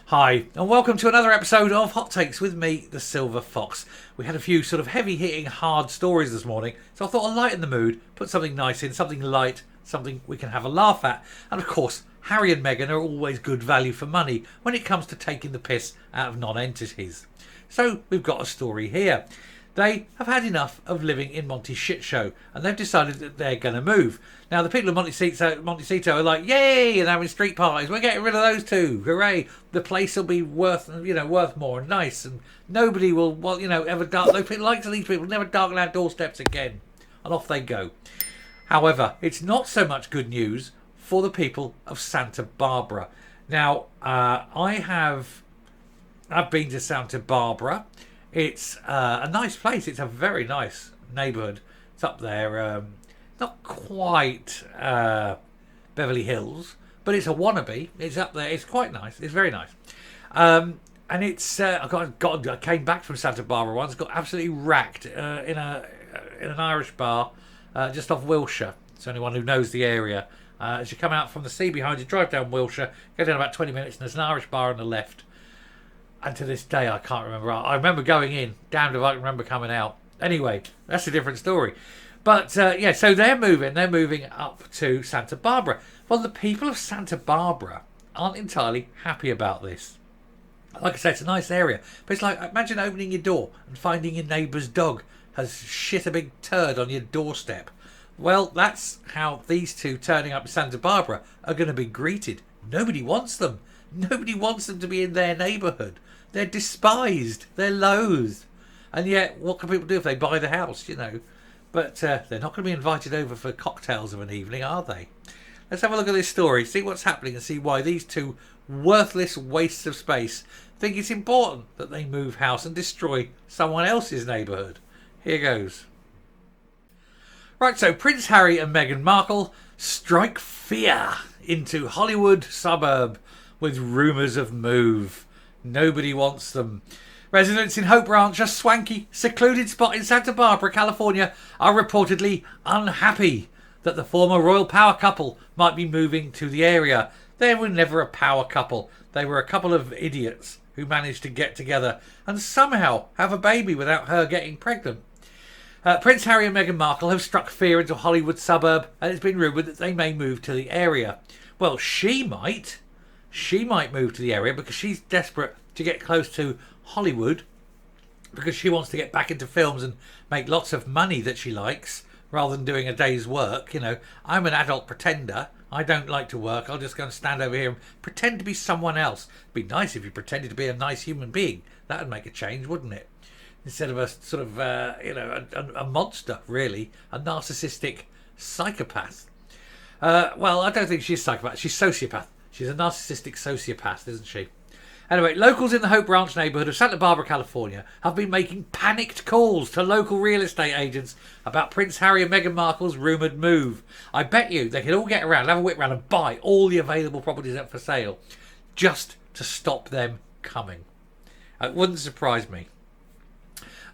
Hi, and welcome to another episode of Hot Takes with me, the Silver Fox. We had a few sort of heavy-hitting, hard stories this morning, so I thought I'd lighten the mood, put something nice in, something light, something we can have a laugh at. And of course, Harry and Meghan are always good value for money when it comes to taking the piss out of non-entities. So we've got a story here. They have had enough of living in Monty's shit show, and they've decided that they're going to move. Now, the people of Montecito are like, yay, and having street parties. We're getting rid of those two. Hooray. The place will be worth more and nice, and nobody will, ever dark. Those people, like these people, never darken our doorsteps again. And off they go. However, it's not so much good news for the people of Santa Barbara. Now, I've been to Santa Barbara. It's a nice place. It's a very nice neighbourhood. It's up there. Not quite Beverly Hills, but it's a wannabe. It's up there. It's quite nice. It's very nice. And it's I came back from Santa Barbara once. Got absolutely racked in an Irish bar just off Wilshire. So anyone who knows the area, as you come out from the sea behind you, drive down Wilshire, go down about 20 minutes, and there's an Irish bar on the left. And to this day, I can't remember. I remember going in. Damned if I can remember coming out. Anyway, that's a different story. But, so they're moving. They're moving up to Santa Barbara. Well, the people of Santa Barbara aren't entirely happy about this. Like I said, it's a nice area. But it's like, imagine opening your door and finding your neighbour's dog has shit a big turd on your doorstep. Well, that's how these two turning up to Santa Barbara are going to be greeted. Nobody wants them. Nobody wants them to be in their neighbourhood. They're despised. They're loathed. And yet, what can people do if they buy the house, But they're not going to be invited over for cocktails of an evening, are they? Let's have a look at this story, see what's happening and see why these two worthless wastes of space think it's important that they move house and destroy someone else's neighbourhood. Here goes. Right, so Prince Harry and Meghan Markle strike fear into Hollywood suburb with rumours of move. Nobody wants them. Residents in Hope Ranch, a swanky, secluded spot in Santa Barbara, California, are reportedly unhappy that the former royal power couple might be moving to the area. They were never a power couple. They were a couple of idiots who managed to get together and somehow have a baby without her getting pregnant. Prince Harry and Meghan Markle have struck fear into Hollywood suburb, and it's been rumoured that they may move to the area. Well, she might. She might move to the area because she's desperate to get close to Hollywood because she wants to get back into films and make lots of money that she likes rather than doing a day's work. I'm an adult pretender. I don't like to work. I'll just go and stand over here and pretend to be someone else. It'd be nice if you pretended to be a nice human being. That would make a change, wouldn't it? Instead of a sort of, a monster, really. A narcissistic psychopath. Well, I don't think she's a psychopath. She's a sociopath. She's a narcissistic sociopath, isn't she? Anyway, locals in the Hope Ranch neighbourhood of Santa Barbara, California, have been making panicked calls to local real estate agents about Prince Harry and Meghan Markle's rumoured move. I bet you they could all get around, have a whip round and buy all the available properties up for sale just to stop them coming. It wouldn't surprise me.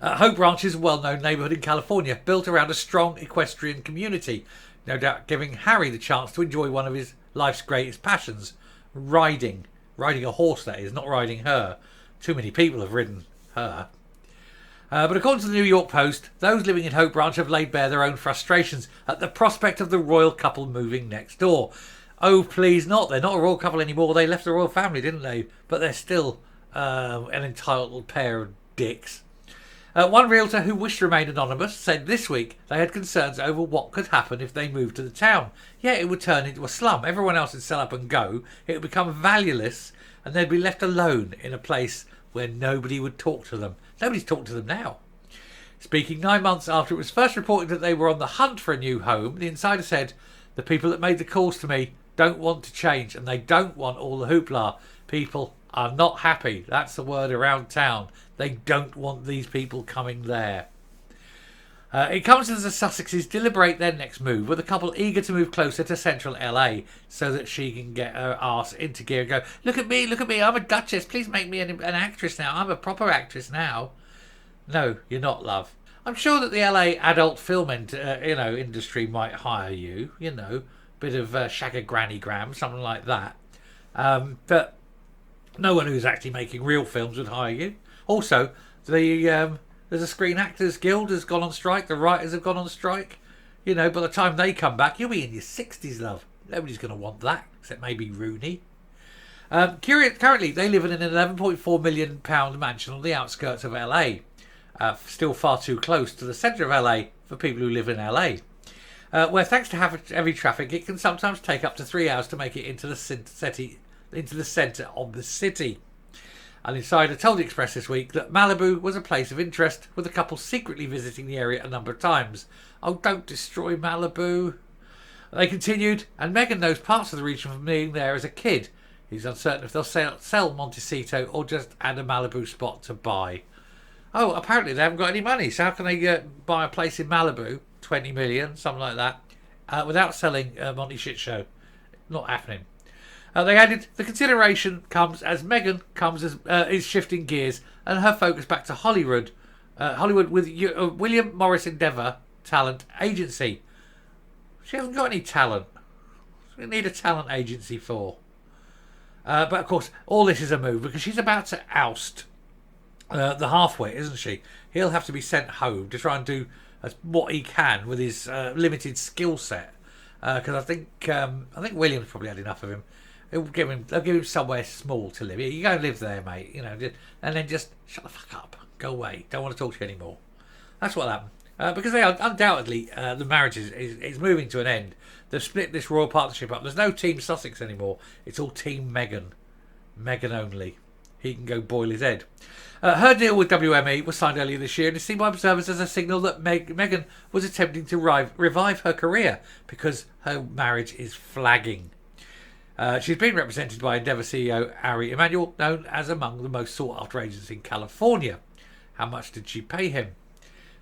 Hope Ranch is a well-known neighbourhood in California, built around a strong equestrian community, no doubt giving Harry the chance to enjoy one of his life's greatest passions, riding. Riding a horse, that is, not riding her. Too many people have ridden her. But according to the New York Post, those living in Hope Ranch have laid bare their own frustrations at the prospect of the royal couple moving next door. Oh, please not. They're not a royal couple anymore. They left the royal family, didn't they? But they're still an entitled pair of dicks. One realtor who wished to remain anonymous said this week they had concerns over what could happen if they moved to the town. Yeah, it would turn into a slum. Everyone else would sell up and go. It would become valueless and they'd be left alone in a place where nobody would talk to them. Nobody's talking to them now. Speaking 9 months after it was first reported that they were on the hunt for a new home, the insider said, "The people that made the calls to me don't want to change and they don't want all the hoopla. People are not happy." That's the word around town. They don't want these people coming there. It comes as the Sussexes deliberate their next move, with a couple eager to move closer to central LA so that she can get her arse into gear and go, look at me, I'm a duchess, please make me an actress now, I'm a proper actress now. No, you're not, love. I'm sure that the LA adult film industry might hire you, bit of Shagger Granny Gram, something like that. But No one who's actually making real films would hire you. Also, there's a Screen Actors Guild has gone on strike. The writers have gone on strike. You know, by the time they come back, you'll be in your 60s, love. Nobody's going to want that, except maybe Rooney. Currently, they live in an £11.4 million mansion on the outskirts of LA. Still far too close to the centre of LA for people who live in LA. Where, thanks to heavy traffic, it can sometimes take up to 3 hours to make it into the centre of the city. An insider told the Express this week that Malibu was a place of interest, with the couple secretly visiting the area a number of times. Oh, don't destroy Malibu. They continued, and Meghan knows parts of the region from being there as a kid. He's uncertain if they'll sell Montecito or just add a Malibu spot to buy. Oh, apparently they haven't got any money, so how can they buy a place in Malibu, 20 million, something like that, without selling Monty Shit Show? Not happening. They added, the consideration comes as Meghan is shifting gears and her focus back to Hollywood. Hollywood with William Morris Endeavour Talent Agency. She hasn't got any talent. What do you need a talent agency for? But of course, all this is a move because she's about to oust the halfwit, isn't she? He'll have to be sent home to try and do what he can with his limited skill set. Because I think William's probably had enough of him. They'll give him somewhere small to live. You go and live there, mate. You know, and then just shut the fuck up, go away. Don't want to talk to you anymore. That's what happened. Because they are undoubtedly the marriage is moving to an end. They've split this royal partnership up. There's no Team Sussex anymore. It's all Team Meghan. Meghan only. He can go boil his head. Her deal with WME was signed earlier this year and is seen by observers as a signal that Meghan was attempting to revive her career because her marriage is flagging. She's been represented by Endeavour CEO Harry and Meghan, known as among the most sought-after agents in California. How much did she pay him?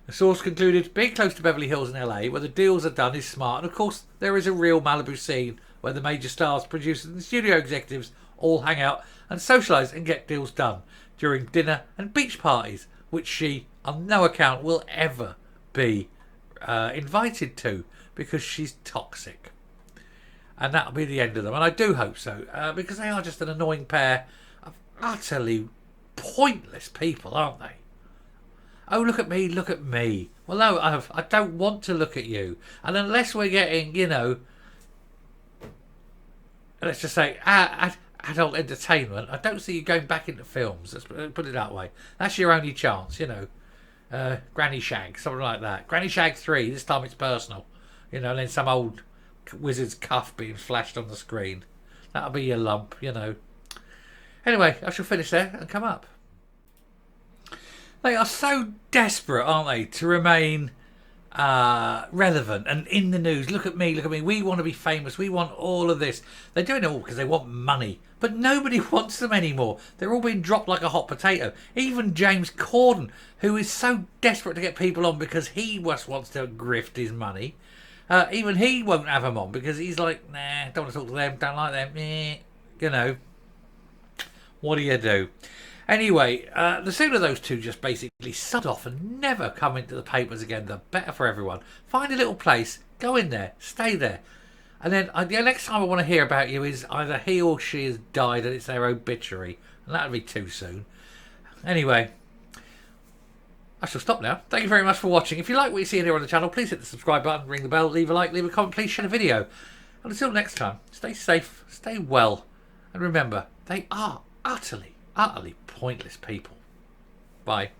The source concluded, being close to Beverly Hills in LA, where the deals are done, is smart. And of course, there is a real Malibu scene where the major stars, producers and studio executives all hang out and socialise and get deals done during dinner and beach parties, which she, on no account, will ever be invited to because she's toxic. And that'll be the end of them. And I do hope so, because they are just an annoying pair of utterly pointless people, aren't they? Oh, look at me, look at me. Well, no, I don't want to look at you. And unless we're getting, you know, let's just say adult entertainment, I don't see you going back into films. Let's put it that way. That's your only chance, you know. Granny Shag, something like that. Granny Shag 3, this time it's personal. You know, and then some old wizard's cuff being flashed on the screen. That'll be your lump, you know. Anyway, I shall finish there and come up. They are so desperate, aren't they, to remain relevant and in the news. Look at me, look at me. We want to be famous. We want all of this. They're doing it all because they want money. But nobody wants them anymore. They're all being dropped like a hot potato. Even James Corden, who is so desperate to get people on because he just wants to grift his money. Even he won't have them on because he's like, nah, don't want to talk to them, don't like them. You know, what do you do? Anyway, the sooner those two just basically sod off and never come into the papers again, the better for everyone. Find a little place, go in there, stay there. And then the next time I want to hear about you is either he or she has died and it's their obituary. And that would be too soon. Anyway, I shall stop now. Thank you very much for watching. If you like what you see here on the channel, please hit the subscribe button, ring the bell, leave a like, leave a comment, please share the video. And until next time, stay safe, stay well. And remember, they are utterly pointless people. Bye.